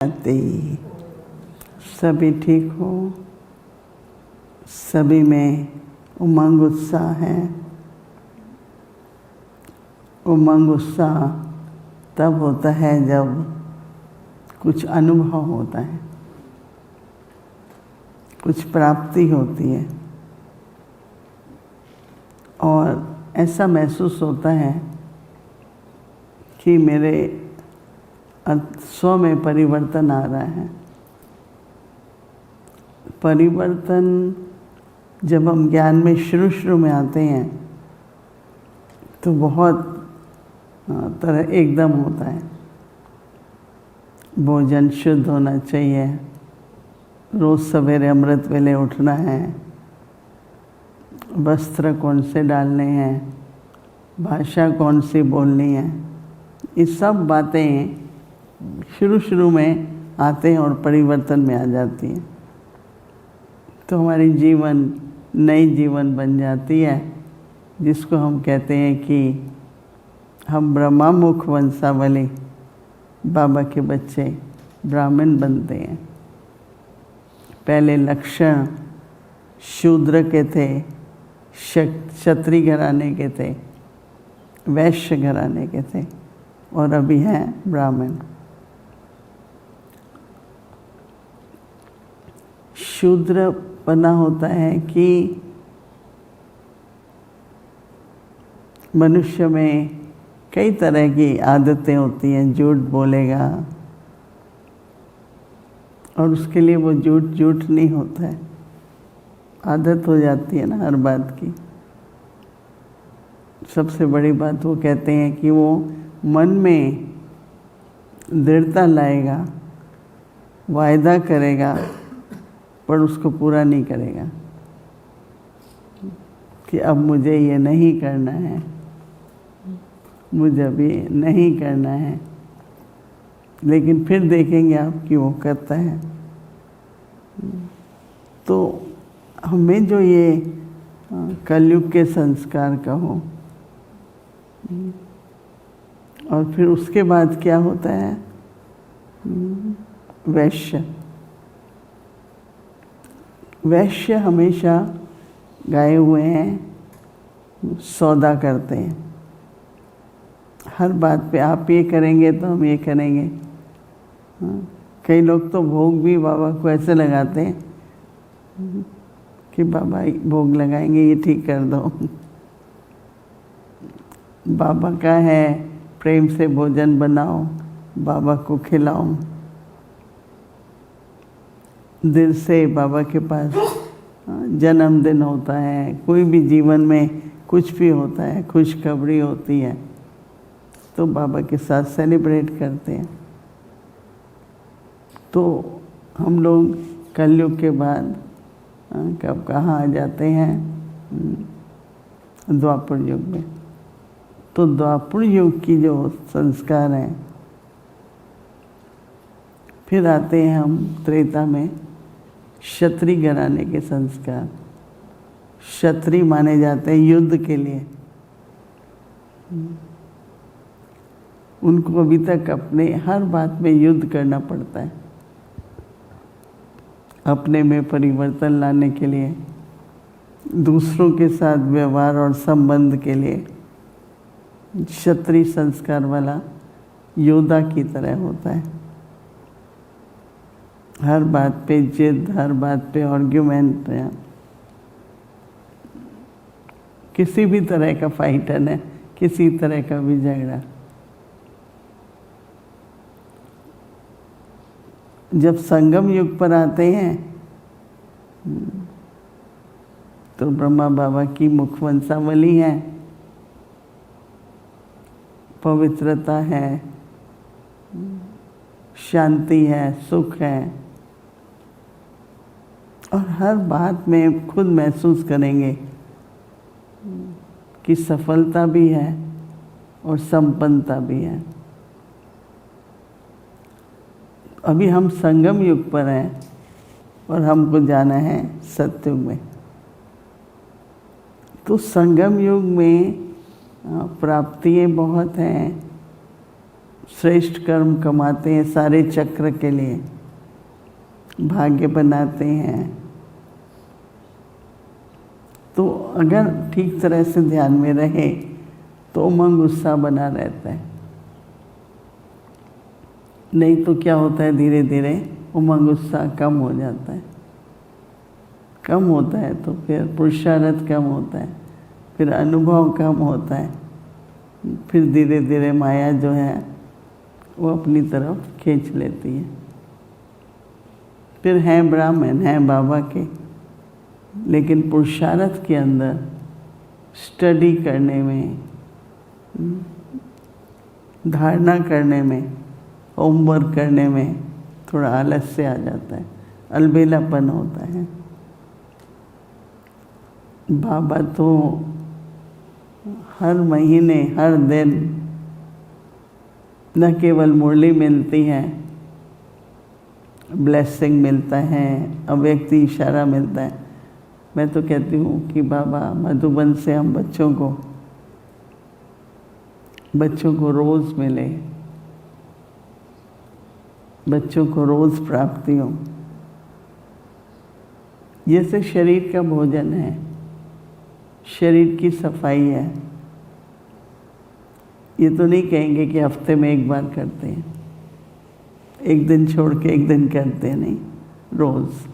आते सभी ठीक हो, सभी में उमंग उत्साह है। उमंग उत्साह तब होता है जब कुछ अनुभव होता है, कुछ प्राप्ति होती है और ऐसा महसूस होता है कि मेरे स्व में परिवर्तन आ रहा है। परिवर्तन जब हम ज्ञान में शुरू में आते हैं तो बहुत तरह एकदम होता है। भोजन शुद्ध होना चाहिए, रोज़ सवेरे अमृत वेले उठना है, वस्त्र कौन से डालने हैं, भाषा कौन सी बोलनी है, ये सब बातें शुरू में आते हैं और परिवर्तन में आ जाती हैं। तो हमारी जीवन नई जीवन बन जाती है, जिसको हम कहते हैं कि हम ब्रह्मा मुख वंशावली बाबा के बच्चे ब्राह्मण बनते हैं। पहले लक्षण शूद्र के थे, क्षत्रिय घराने के थे, वैश्य घराने के थे और अभी हैं ब्राह्मण। शूद्र बना होता है कि मनुष्य में कई तरह की आदतें होती हैं। झूठ बोलेगा और उसके लिए वो झूठ नहीं होता है, आदत हो जाती है ना हर बात की। सबसे बड़ी बात वो कहते हैं कि वो मन में दृढ़ता लाएगा, वायदा करेगा पर उसको पूरा नहीं करेगा कि अब मुझे ये नहीं करना है, मुझे अभी नहीं करना है, लेकिन फिर देखेंगे आप कि वो करता है। तो हमें जो ये कलयुग के संस्कार कहो, और फिर उसके बाद क्या होता है, वैश्य हमेशा गाए हुए हैं, सौदा करते हैं। हर बात पे आप ये करेंगे तो हम ये करेंगे। कई लोग तो भोग भी बाबा को ऐसे लगाते हैं कि बाबा भोग लगाएंगे, ये ठीक कर दो। बाबा का है प्रेम से भोजन बनाओ, बाबा को खिलाओ। दिल से बाबा के पास जन्मदिन होता है, कोई भी जीवन में कुछ भी होता है, खुशखबरी होती है तो बाबा के साथ सेलिब्रेट करते हैं। तो हम लोग कलयुग के बाद कब कहाँ आ जाते हैं, द्वापर युग में। तो द्वापर युग की जो संस्कार हैं, फिर आते हैं हम त्रेता में क्षत्रिय घराने के संस्कार। क्षत्रिय माने जाते हैं युद्ध के लिए। उनको अभी तक अपने हर बात में युद्ध करना पड़ता है, अपने में परिवर्तन लाने के लिए, दूसरों के साथ व्यवहार और संबंध के लिए। क्षत्रिय संस्कार वाला योद्धा की तरह होता है। हर बात पे जिद, हर बात पे आर्ग्यूमेंट, किसी भी तरह का फाइटर है, किसी तरह का भी झगड़ा। जब संगम युग पर आते हैं तो ब्रह्मा बाबा की मुखवंशावली है, पवित्रता है, शांति है, सुख है, और हर बात में खुद महसूस करेंगे कि सफलता भी है और संपन्नता भी है। अभी हम संगम युग पर हैं और हमको जाना है सतयुग में। तो संगम युग में प्राप्तियाँ बहुत हैं, श्रेष्ठ कर्म कमाते हैं सारे चक्र के लिए, भाग्य बनाते हैं। तो अगर ठीक तरह से ध्यान में रहे तो उमंग उत्साह बना रहता है। नहीं तो क्या होता है, धीरे धीरे उमंग उत्साह कम हो जाता है। कम होता है तो फिर पुरुषार्थ कम होता है, फिर अनुभव कम होता है, फिर धीरे धीरे माया जो है वो अपनी तरफ खींच लेती है। फिर हैं ब्राह्मण, हैं बाबा के, लेकिन पुरुषार्थ के अंदर स्टडी करने में, धारणा करने में, होमवर्क करने में थोड़ा आलस्य आ जाता है, अलबेलापन होता है। बाबा तो हर महीने, हर दिन न केवल मुरली मिलती है, ब्लेसिंग मिलता है, अव्यक्त इशारा मिलता है। मैं तो कहती हूँ कि बाबा मधुबन से हम बच्चों को रोज़ मिले, बच्चों को रोज़ प्राप्ति हो। जैसे शरीर का भोजन है, शरीर की सफाई है, ये तो नहीं कहेंगे कि हफ्ते में एक बार करते हैं, एक दिन छोड़ के एक दिन करते हैं, नहीं, रोज़।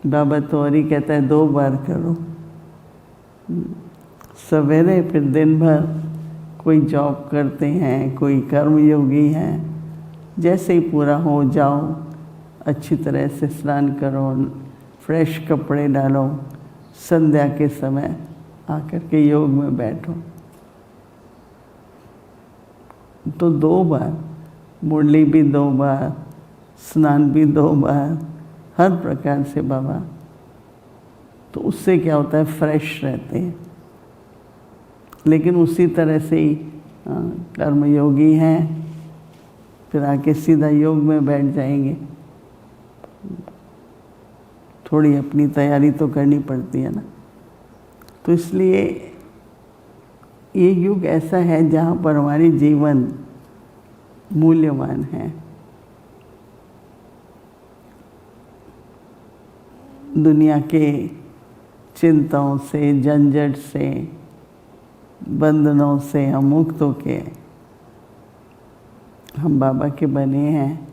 बाबा तो और ही कहता है 2 बार करो, सवेरे, फिर दिन भर। कोई जॉब करते हैं, कोई कर्मयोगी हैं, जैसे ही पूरा हो जाओ, अच्छी तरह से स्नान करो, फ्रेश कपड़े डालो, संध्या के समय आकर के योग में बैठो। तो 2 बार, मुरली भी 2 बार, स्नान भी 2 बार, हर प्रकार से बाबा। तो उससे क्या होता है, फ्रेश रहते हैं। लेकिन उसी तरह से ही कर्मयोगी हैं, फिर आके सीधा योग में बैठ जाएंगे। थोड़ी अपनी तैयारी तो करनी पड़ती है ना। तो इसलिए ये युग ऐसा है जहाँ पर हमारी जीवन मूल्यवान है। दुनिया के चिंताओं से, झंझट से, बंधनों से हम मुक्त होके हम बाबा के बने हैं।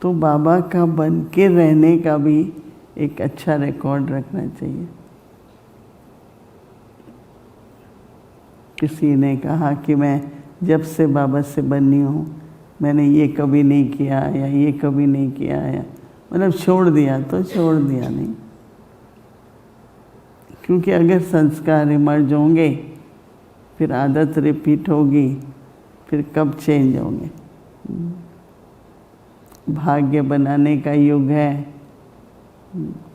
तो बाबा का बन के रहने का भी एक अच्छा रिकॉर्ड रखना चाहिए। किसी ने कहा कि मैं जब से बाबा से बनी हूँ, मैंने ये कभी नहीं किया या ये कभी नहीं किया, या मतलब छोड़ दिया, तो छोड़ दिया नहीं। क्योंकि अगर संस्कार इमर्ज होंगे, फिर आदत रिपीट होगी, फिर कब चेंज होंगे। भाग्य बनाने का युग है।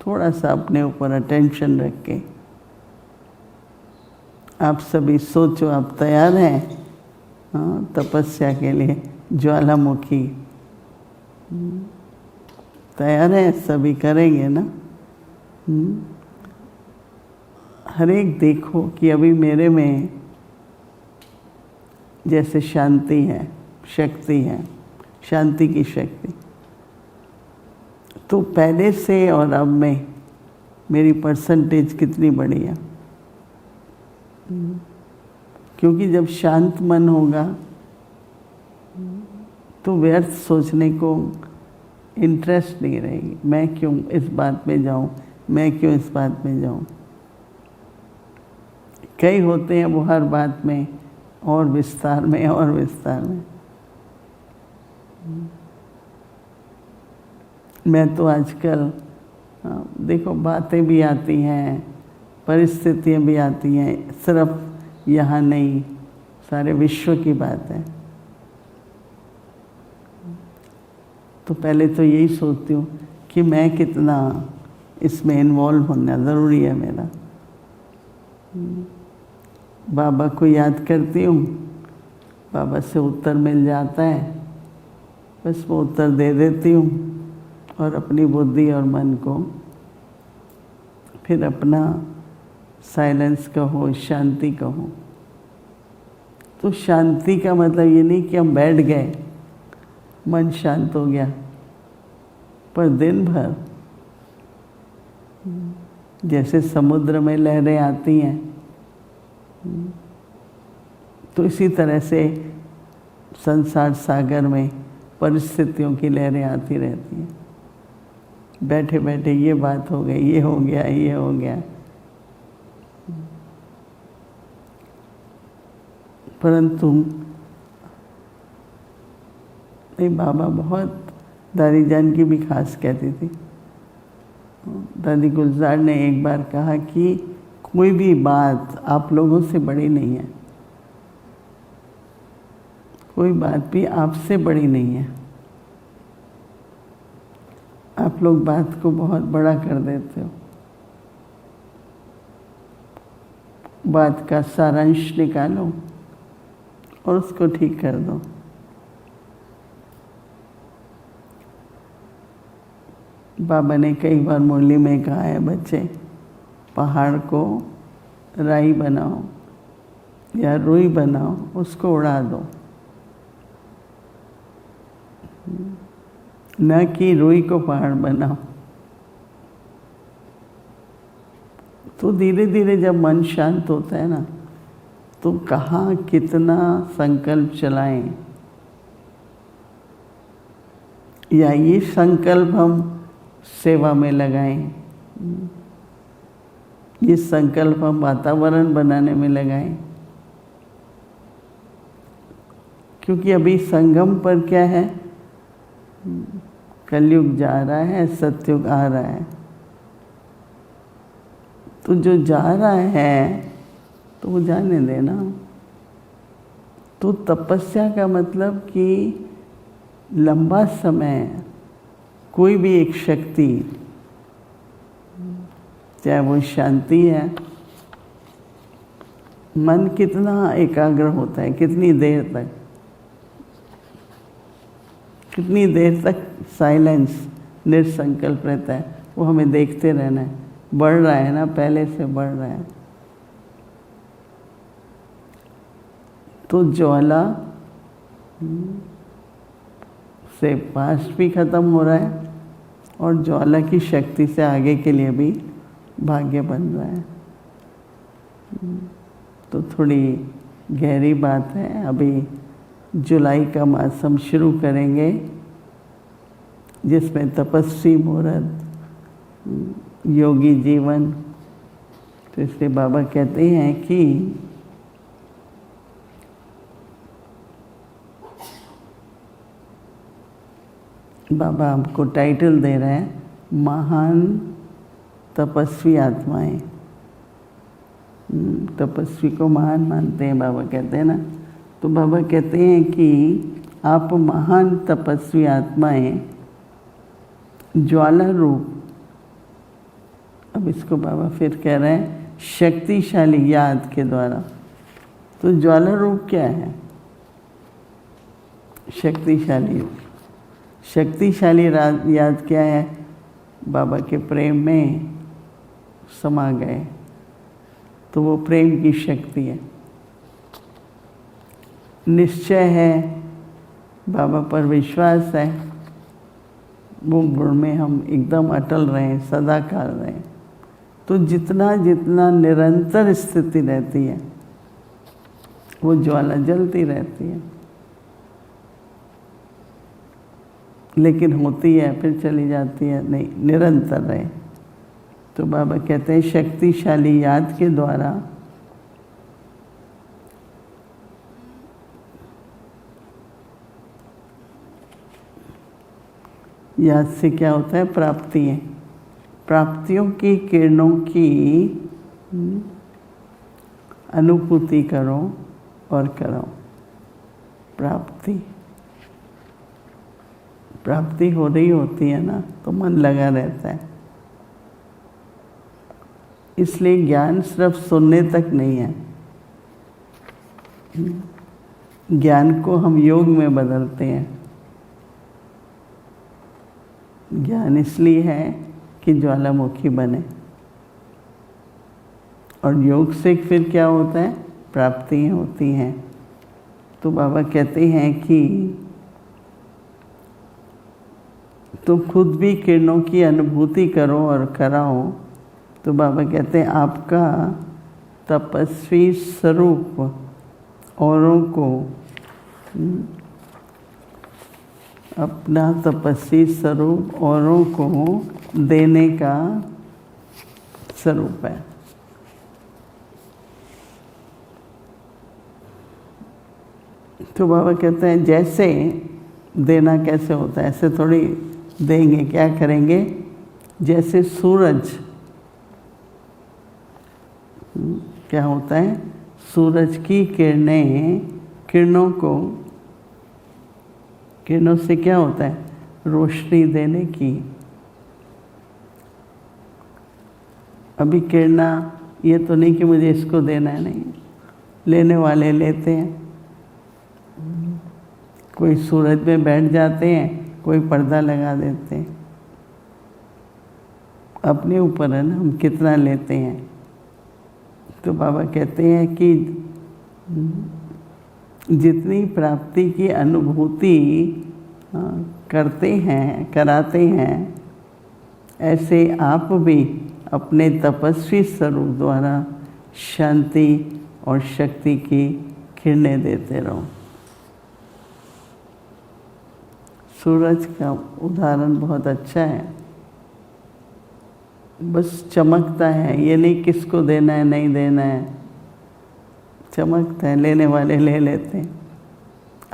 थोड़ा सा अपने ऊपर अटेंशन रख के आप सभी सोचो, आप तैयार हैं? हाँ, तपस्या के लिए ज्वालामुखी तैयार है? सभी करेंगे ना? हर एक देखो कि अभी मेरे में जैसे शांति है, शक्ति है, शांति की शक्ति, तो पहले से और अब में मेरी परसेंटेज कितनी बढ़ी है। क्योंकि जब शांत मन होगा तो व्यर्थ सोचने को इंटरेस्ट नहीं रहेगी। मैं क्यों इस बात में जाऊं, मैं क्यों इस बात में जाऊं। कई होते हैं वो हर बात में और विस्तार में और विस्तार में। मैं तो आजकल देखो, बातें भी आती हैं, परिस्थितियाँ भी आती हैं, सिर्फ यहाँ नहीं, सारे विश्व की बात है। तो पहले तो यही सोचती हूँ कि मैं कितना इसमें इन्वॉल्व होना ज़रूरी है मेरा। बाबा को याद करती हूँ, बाबा से उत्तर मिल जाता है, बस वो उत्तर दे देती हूँ और अपनी बुद्धि और मन को फिर अपना साइलेंस कहो, शांति कहो, तो शांति का मतलब ये नहीं कि हम बैठ गए, मन शांत हो गया, पर दिन भर जैसे समुद्र में लहरें आती हैं, तो इसी तरह से संसार सागर में परिस्थितियों की लहरें आती रहती हैं। बैठे बैठे ये बात हो गई, ये हो गया, ये हो गया, परंतु नहीं, बाबा बहुत दादी जान की भी खास कहती थी। दादी गुलजार ने एक बार कहा कि कोई भी बात आप लोगों से बड़ी नहीं है, कोई बात भी आपसे बड़ी नहीं है। आप लोग बात को बहुत बड़ा कर देते हो। बात का सारांश निकालो और उसको ठीक कर दो। बाबा ने कई बार मुरली में कहा है, बच्चे पहाड़ को राई बनाओ या रुई बनाओ, उसको उड़ा दो, न कि रुई को पहाड़ बनाओ। तो धीरे धीरे जब मन शांत होता है ना, तो कहाँ कितना संकल्प चलाएं, या ये संकल्प हम सेवा में लगाएं, ये संकल्प हम वातावरण बनाने में लगाएं। क्योंकि अभी संगम पर क्या है, कलयुग जा रहा है, सतयुग आ रहा है। तो जो जा रहा है तो वो जाने देना। तो तपस्या का मतलब कि लंबा समय कोई भी एक शक्ति, चाहे वो शांति है, मन कितना एकाग्र होता है, कितनी देर तक साइलेंस, निर्संकल्प रहता है, वो हमें देखते रहना है। बढ़ रहा है ना, पहले से बढ़ रहा है। तो ज्वाला से पास्ट भी खत्म हो रहा है और ज्वाला की शक्ति से आगे के लिए भी भाग्य बन रहा है। तो थोड़ी गहरी बात है। अभी जुलाई का मास हम शुरू करेंगे, जिसमें तपस्वी मुहूर्त, योगी जीवन। तो इसलिए बाबा कहते हैं कि बाबा हमको टाइटल दे रहे हैं, महान तपस्वी आत्माएं। तपस्वी को महान मानते हैं, बाबा कहते हैं ना। तो बाबा कहते हैं कि आप महान तपस्वी आत्माएं ज्वाला रूप, अब इसको बाबा फिर कह रहे हैं, शक्तिशाली याद के द्वारा। तो ज्वाला रूप क्या है? शक्तिशाली याद क्या है? बाबा के प्रेम में समा गए, तो वो प्रेम की शक्ति है। निश्चय है, बाबा पर विश्वास है, वो गुण में हम एकदम अटल रहें, सदा काल रहें। तो जितना जितना निरंतर स्थिति रहती है, वो ज्वाला जलती रहती है, लेकिन होती है फिर चली जाती है, नहीं, निरंतर रहे। तो बाबा कहते हैं शक्तिशाली याद के द्वारा याद से क्या होता है? प्राप्तियों की किरणों की अनुभूति करो और करो। प्राप्ति हो रही होती है ना, तो मन लगा रहता है। इसलिए ज्ञान सिर्फ सुनने तक नहीं है, ज्ञान को हम योग में बदलते हैं। ज्ञान इसलिए है कि ज्वालामुखी बने, और योग से फिर क्या होता है? प्राप्तियाँ होती हैं। तो बाबा कहते हैं कि तुम खुद भी किरणों की अनुभूति करो और कराओ। तो बाबा कहते हैं आपका तपस्वी स्वरूप औरों को, अपना तपस्वी स्वरूप औरों को देने का स्वरूप है। तो बाबा कहते हैं जैसे देना कैसे होता है, ऐसे थोड़ी देंगे, क्या करेंगे? जैसे सूरज, क्या होता है? सूरज की किरणों से क्या होता है? रोशनी देने की। अभी किरणा ये तो नहीं कि मुझे इसको देना है, नहीं, लेने वाले लेते हैं। कोई सूरज में बैठ जाते हैं, कोई पर्दा लगा देते हैं। अपने ऊपर है ना, हम कितना लेते हैं। तो बाबा कहते हैं कि जितनी प्राप्ति की अनुभूति कराते हैं, ऐसे आप भी अपने तपस्वी स्वरूप द्वारा शांति और शक्ति की किरणें देते रहो। सूरज का उदाहरण बहुत अच्छा है। बस चमकता है, ये नहीं किसको देना है नहीं देना है, चमकता है, लेने वाले ले लेते हैं।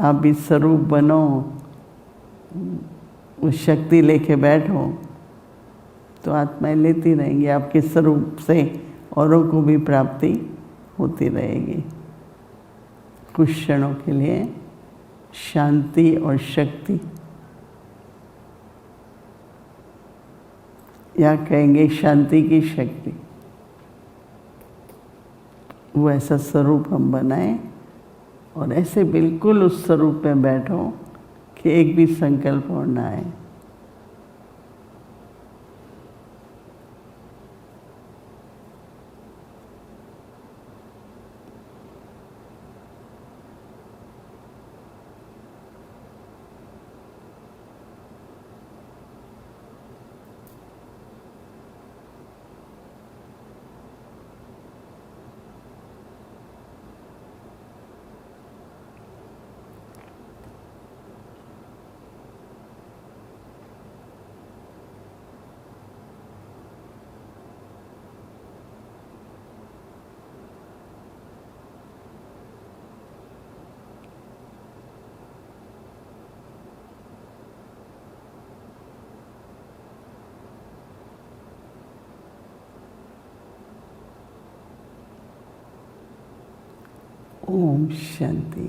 आप भी स्वरूप बनो, उस शक्ति लेके बैठो तो आत्माएं लेती रहेंगी। आपके स्वरूप से औरों को भी प्राप्ति होती रहेगी। कुछ क्षणों के लिए शांति और शक्ति, या कहेंगे शांति की शक्ति, वो ऐसा स्वरूप हम बनाएं और ऐसे बिल्कुल उस स्वरूप में बैठो कि एक भी संकल्प और ना आए। ओम शांति।